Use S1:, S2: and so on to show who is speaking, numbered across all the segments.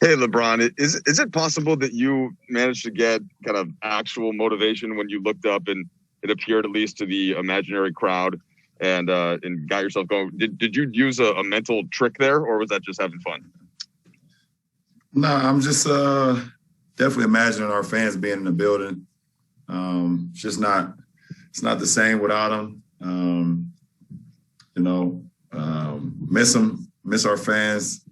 S1: Hey, LeBron, is it possible that you managed to get kind of actual motivation when you looked up and it appeared at least to the imaginary crowd and got yourself going? Did you use a mental trick there, or was that just having fun?
S2: No, I'm just definitely imagining our fans being in the building. It's not the same without them. Miss them, miss our fans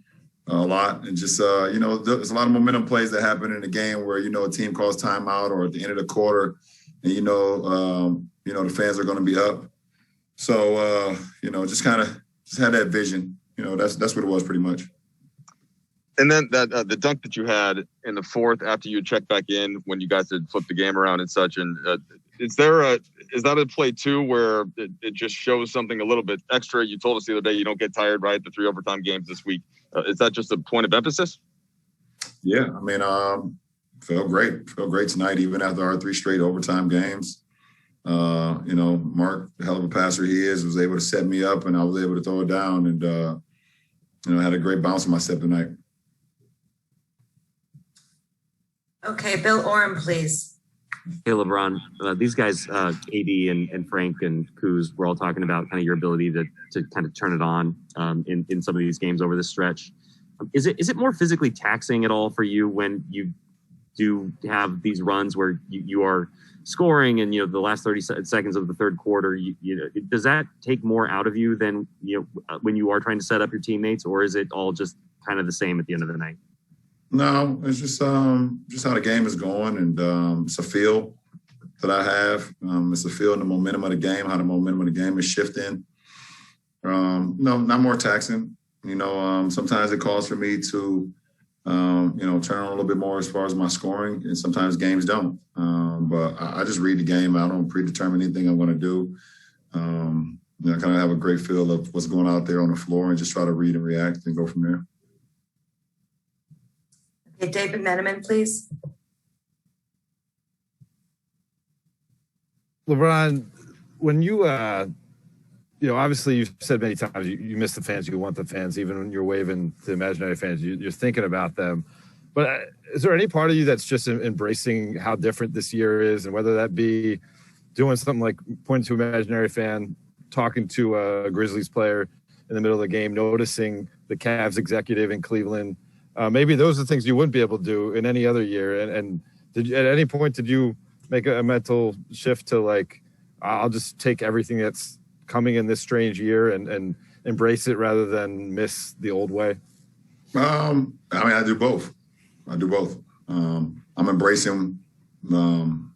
S2: a lot. And just, there's a lot of momentum plays that happen in the game where, a team calls timeout or at the end of the quarter and, the fans are going to be up. So, just had that vision. That's what it was pretty much.
S1: And then the dunk that you had in the fourth after you checked back in when you guys had flipped the game around and such, and is that a play too where it just shows something a little bit extra? You told us the other day you don't get tired, right? The 3 overtime games this week. Is that just a point of emphasis?
S2: Yeah, I mean, felt great tonight, even after our 3 straight overtime games. Mark, the hell of a passer he is, was able to set me up, and I was able to throw it down, and had a great bounce in my step tonight.
S3: Okay, Bill Oram, please.
S4: Hey, LeBron. These guys, KD and Frank and Kuz, we're all talking about kind of your ability to kind of turn it on in some of these games over this stretch. Is it more physically taxing at all for you when you do have these runs where you are scoring and, the last 30 seconds of the third quarter, does that take more out of you than, when you are trying to set up your teammates, or is it all just kind of the same at the end of the night?
S2: No, it's just how the game is going, and it's a feel that I have. It's a feel in the momentum of the game, how the momentum of the game is shifting. No, not more taxing. Sometimes it calls for me to, turn on a little bit more as far as my scoring, and sometimes games don't. But I just read the game. I don't predetermine anything I'm going to do. I kind of have a great feel of what's going out there on the floor and just try to read and react and go from there.
S3: Okay, David Meneman, please.
S5: LeBron, when you, obviously you've said many times you miss the fans, you want the fans, even when you're waving to imaginary fans, you're thinking about them. But is there any part of you that's just embracing how different this year is, and whether that be doing something like pointing to an imaginary fan, talking to a Grizzlies player in the middle of the game, noticing the Cavs executive in Cleveland? Maybe those are things you wouldn't be able to do in any other year. And did you, at any point, did you make a mental shift to like, I'll just take everything that's coming in this strange year and embrace it rather than miss the old way?
S2: I do both. I'm embracing, the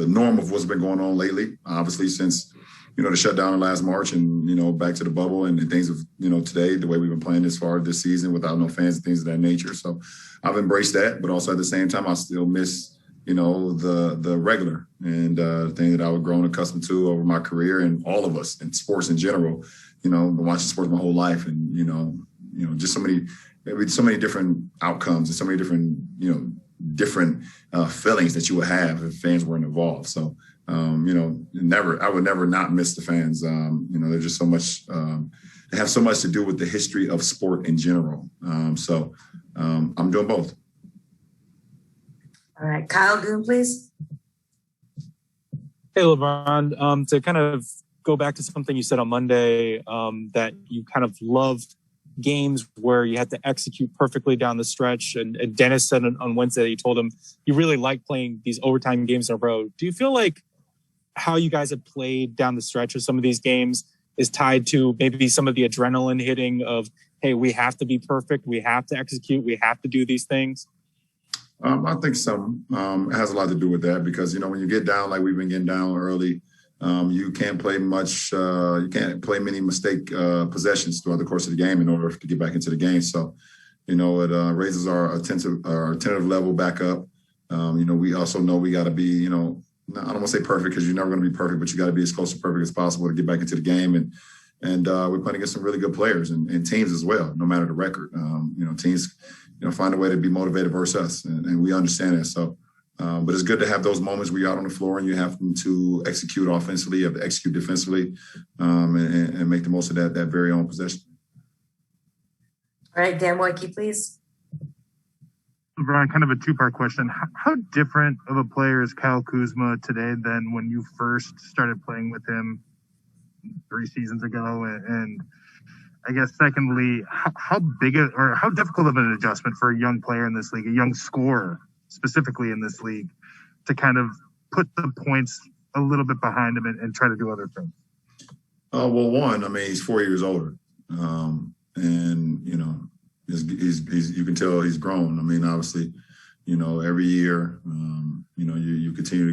S2: norm of what's been going on lately, obviously since, the shutdown in last March and, back to the bubble and things of, today, the way we've been playing this far this season without no fans and things of that nature. So I've embraced that, but also at the same time, I still miss, the regular and thing that I was grown accustomed to over my career, and all of us in sports in general, been watching sports my whole life, and, just so many different outcomes and so many different, different feelings that you would have if fans weren't involved. So, I would never not miss the fans. They're just so much, they have so much to do with the history of sport in general. So I'm doing both.
S3: All right, Kyle Goon, please.
S6: Hey, LeBron, to kind of go back to something you said on Monday, that you kind of loved games where you had to execute perfectly down the stretch. And Dennis said on Wednesday that you told him you really like playing these overtime games in a row. Do you feel like how you guys have played down the stretch of some of these games is tied to maybe some of the adrenaline hitting of, hey, we have to be perfect, we have to execute, we have to do these things?
S2: I think some. It has a lot to do with that because, when you get down like we've been getting down early, you can't play much. You can't play many mistake possessions throughout the course of the game in order to get back into the game. So, it raises our attentive level back up. We also know we got to be, I don't want to say perfect because you're never going to be perfect, but you got to be as close to perfect as possible to get back into the game. And we're playing against some really good players and teams as well, no matter the record. Teams, find a way to be motivated versus us, and we understand that. So. But it's good to have those moments where you're out on the floor and you have to execute offensively, you have to execute defensively, and make the most of that very own possession.
S3: All right, Dan Wojcicki, please.
S7: LeBron, kind of a two-part question. How different of a player is Kyle Kuzma today than when you first started playing with him 3 seasons ago? And I guess secondly, how difficult of an adjustment for a young player in this league, a young scorer specifically in this league, to kind of put the points a little bit behind him and try to do other things?
S2: Well, one, I mean, he's 4 years older, and you can tell he's grown. I mean, obviously, every year, you continue to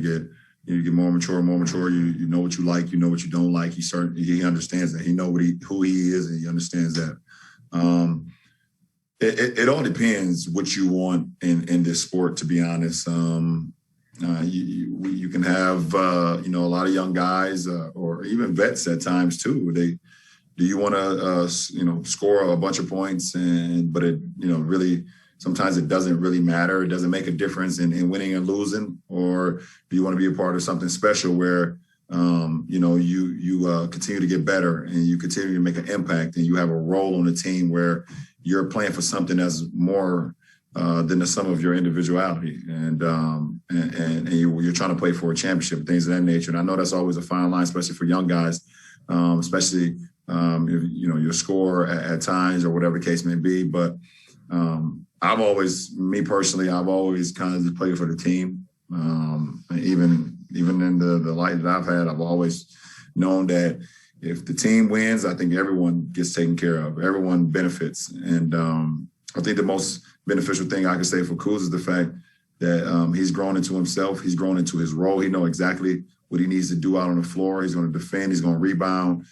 S2: get more mature. You know what you like, you know what you don't like. He understands that. He knows who he is, and he understands that. It all depends what you want in this sport, to be honest. You can have a lot of young guys or even vets at times too. Do you want to score a bunch of points but it really sometimes it doesn't really matter. It doesn't make a difference in winning and losing. Or do you want to be a part of something special where you continue to get better and you continue to make an impact and you have a role on the team where you're playing for something that's more than the sum of your individuality, and you're trying to play for a championship, things of that nature. And I know that's always a fine line, especially for young guys, especially if your score at times or whatever the case may be. But I've always kind of just played for the team. Even in the light that I've had, I've always known that if the team wins, I think everyone gets taken care of. Everyone benefits. And I think the most beneficial thing I can say for Kuz is the fact that he's grown into himself. He's grown into his role. He knows exactly what he needs to do out on the floor. He's going to defend. He's going to rebound.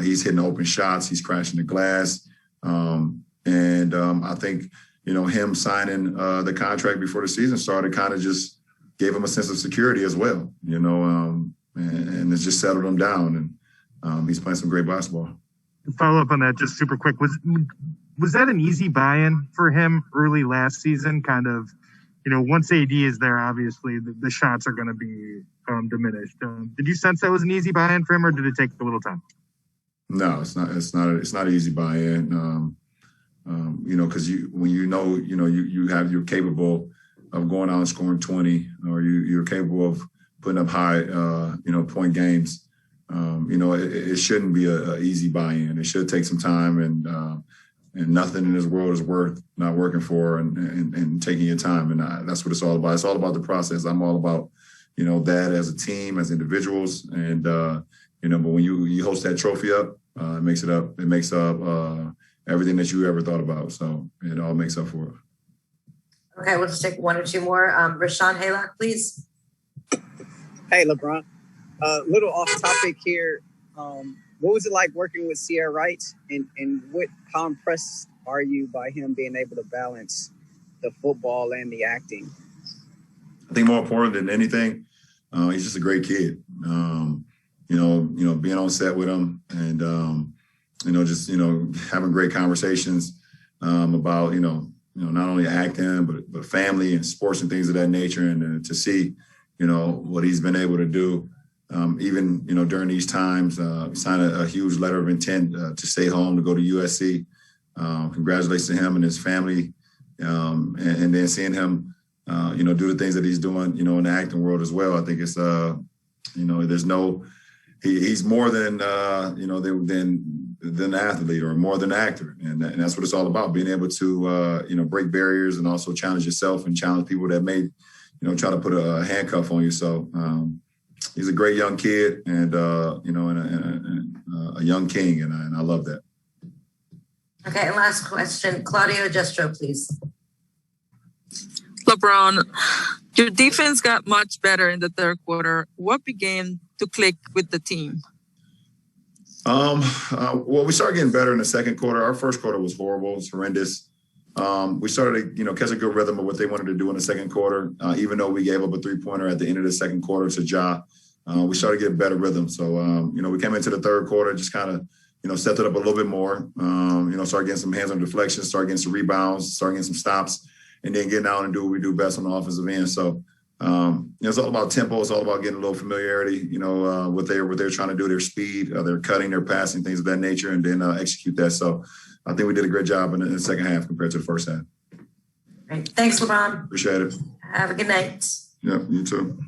S2: He's hitting open shots. He's crashing the glass. I think, him signing the contract before the season started kind of just gave him a sense of security as well, and it's just settled him down. And he's playing some great basketball.
S7: To follow up on that just super quick, was that an easy buy-in for him early last season? Kind of, once AD is there, obviously the shots are going to be diminished. Did you sense that was an easy buy-in for him, or did it take a little time?
S2: No, it's not. It's not an easy buy-in. Because when you're capable of going out and scoring 20, or you're capable of putting up high, point games. It shouldn't be an easy buy-in. It should take some time, and nothing in this world is worth not working for and taking your time. And that's what it's all about. It's all about the process. I'm all about, that as a team, as individuals. And, but when you host that trophy up, it makes up everything that you ever thought about. So it all makes up for it.
S3: Okay, we'll just take one or two more. Rashawn Haylock, please.
S8: Hey, LeBron. Little off topic here. What was it like working with Sierra Wright, and how impressed are you by him being able to balance the football and the acting?
S2: I think more important than anything, he's just a great kid. Being on set with him and just having great conversations about not only acting but family and sports and things of that nature, and to see what he's been able to do. Even during these times, signed a huge letter of intent to stay home, to go to USC. Congratulations to him and his family, and then seeing him, do the things that he's doing, in the acting world as well. I think it's, he's more than an athlete or more than an actor, and that's what it's all about. Being able to break barriers and also challenge yourself and challenge people that may try to put a handcuff on you. So. He's a great young kid, and a young king, and I love that.
S3: Okay, and last question, Claudio Jestro, please.
S9: LeBron, your defense got much better in the third quarter. What began to click with the team?
S2: Well, we started getting better in the second quarter. Our first quarter was horrible. It's horrendous. We started to, catch a good rhythm of what they wanted to do in the second quarter. Even though we gave up a 3-pointer at the end of the second quarter to Ja, we started to get a better rhythm. So, we came into the third quarter, just kind of, stepped it up a little bit more. Started getting some hands on deflections, started getting some rebounds, started getting some stops, and then getting out and do what we do best on the offensive end. So, it's all about tempo. It's all about getting a little familiarity, what they're trying to do, their speed, their cutting, their passing, things of that nature, and then execute that. So I think we did a great job in the second half compared to the first half.
S3: Great. Thanks, LeBron.
S2: Appreciate it.
S3: Have a good night.
S2: Yeah, you too.